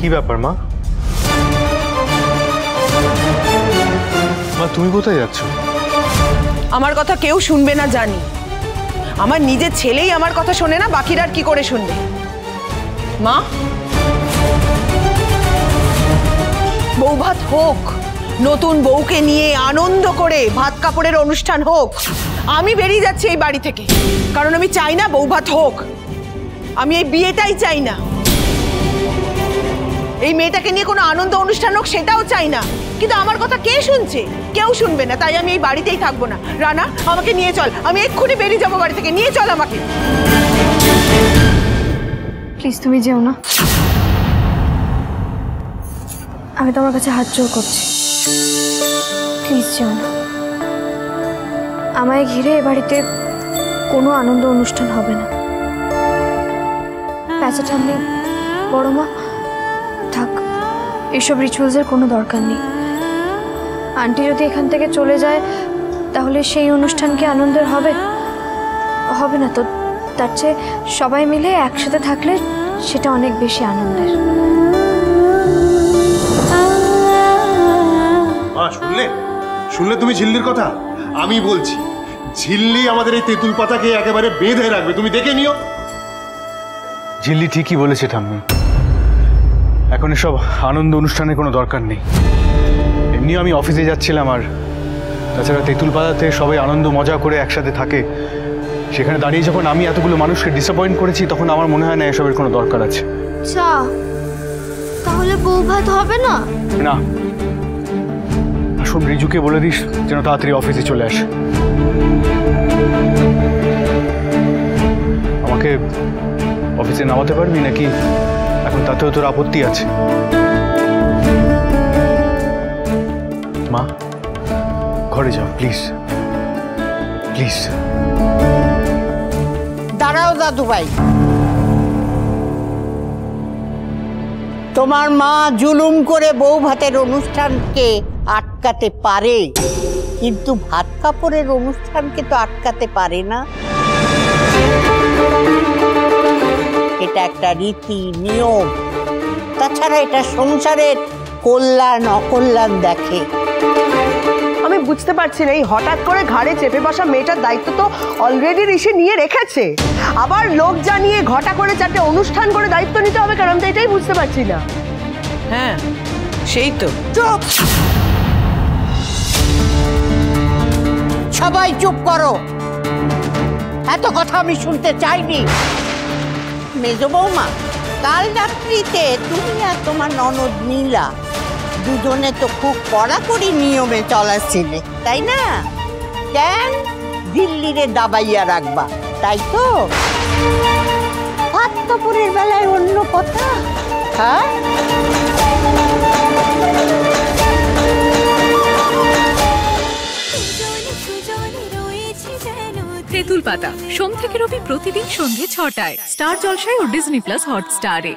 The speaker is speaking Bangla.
কি ব্যাপার মা? মা তুমি কোথায় যাচ্ছ? আমার কথা কেউ শুনবে না জানি। আমার নিজের ছেলেই আমার কথা শোনে না, বাকিরা আর কি করে শুনবে? মা, বউ ভাত হোক, নতুন বউকে নিয়ে আনন্দ করে ভাত কাপড়ের অনুষ্ঠান হোক। আমি বেরিয়ে যাচ্ছি এই বাড়ি থেকে, কারণ আমি চাই না বউ ভাত হোক। আমি এই বিয়েটাই চাই না। এই মেয়েটাকে নিয়ে কোনো আনন্দ অনুষ্ঠান হোক সেটাও চাই না। কিন্তু আমার কথা কে শুনছে? কেউ শুনবে না, তাই আমি এই বাড়িতেই থাকবো না। রানা, আমাকে নিয়ে চল, আমি এক্ষুনি বেরিয়ে যাবো বাড়ি থেকে। নিয়ে চল আমাকে। প্লিজ তুমি যেও না, আমি তোমার কাছে হাত জোড় করছি, প্লিজ যেও না। আমায় ঘিরে এ বাড়িতে কোনো আনন্দ অনুষ্ঠান হবে না। প্যাঁচাটা নেই বড় মা, থাক, এসব রিচুয়ালসের কোনো দরকার নেই। আন্টি যদি এখান থেকে চলে যায় তাহলে সেই অনুষ্ঠান কি আনন্দের হবে? হবে না তো। তার চেয়ে সবাই মিলে একসাথে থাকলে সেটা অনেক বেশি আনন্দের। শুনলে শুনলে তুমি ঝিল্লির কথা? আমি বলছি, ঝিল্লি আমাদের এই তেঁতুল পাতাকে একেবারে বেঁধে রাখবে, তুমি দেখে নিও। ঝিল্লি ঠিকই বলেছে ঠাম্মি, এখন এসব আনন্দ অনুষ্ঠানের কোনো দরকার নেই। এমনিও আমি অফিসে যাচ্ছিলাম, আর তাছাড়া তেঁতুল পাতাতে সবাই আনন্দ মজা করে একসাথে থাকে, সেখানে দাঁড়িয়ে যখন আমি এতগুলো মানুষকে ডিসঅ্যাপয়েন্ট করেছি তখন আমার মনে হয় না এসবের কোনো দরকার আছে। আচ্ছা, তাহলে বউ ভাত হবে না? না, আসুন রিজুকে বলে দিস যেন তাড়াতাড়ি অফিসে চলে আসে। আমাকে অফিসে নামাতে পারবি নাকি এখন তাতেও তোর আপত্তি আছে? মা, ঘরে যাও প্লিজ, প্লিজ। দাঁড়াও দাদু ভাই, তোমার মা জুলুম করে বউ ভাতের অনুষ্ঠানকে আটকাতে পারে, কিন্তু ভাত কাপড়ের অনুষ্ঠানকে তো আটকাতে পারে না। এটা একটা রীতি নিয়ম, তাছাড়া এটা সংসারের কল্যাণ অকল্যাণ দেখে। আমি বুঝতে পারছি না, এই হঠাৎ করে ঘাড়ে চেপে বসা মেয়েটার দায়িত্ব তো অলরেডি ঋষি নিয়ে রেখেছে, আবার লোক জানিয়ে ঘটা করে চারটে অনুষ্ঠান করে দায়িত্ব নিতে হবে, কারণ তো এটাই বুঝতে পারছি না। হ্যাঁ সেই তো। চুপ, সবাই চুপ করো, এত কথা আমি শুনতে চাইনি। মেজো বৌমা, কাল রাত্রিতে তুমি আর তোমার ননদ নীলা দুজনে তো খুব কড়াকড়ি নিয়মে চলাচ্ছিলে, তাই না? কেন দিল্লিরে দাবাইয়া রাখবা, তাই তো? ভাত কাপড়ের বেলায় অন্য কথা। হ্যাঁ, তেঁতুল পাতা সোম থেকে রবি প্রতিদিন সন্ধ্যে ৬টায় স্টার জলসায় ও ডিজনি প্লাস হটস্টারে।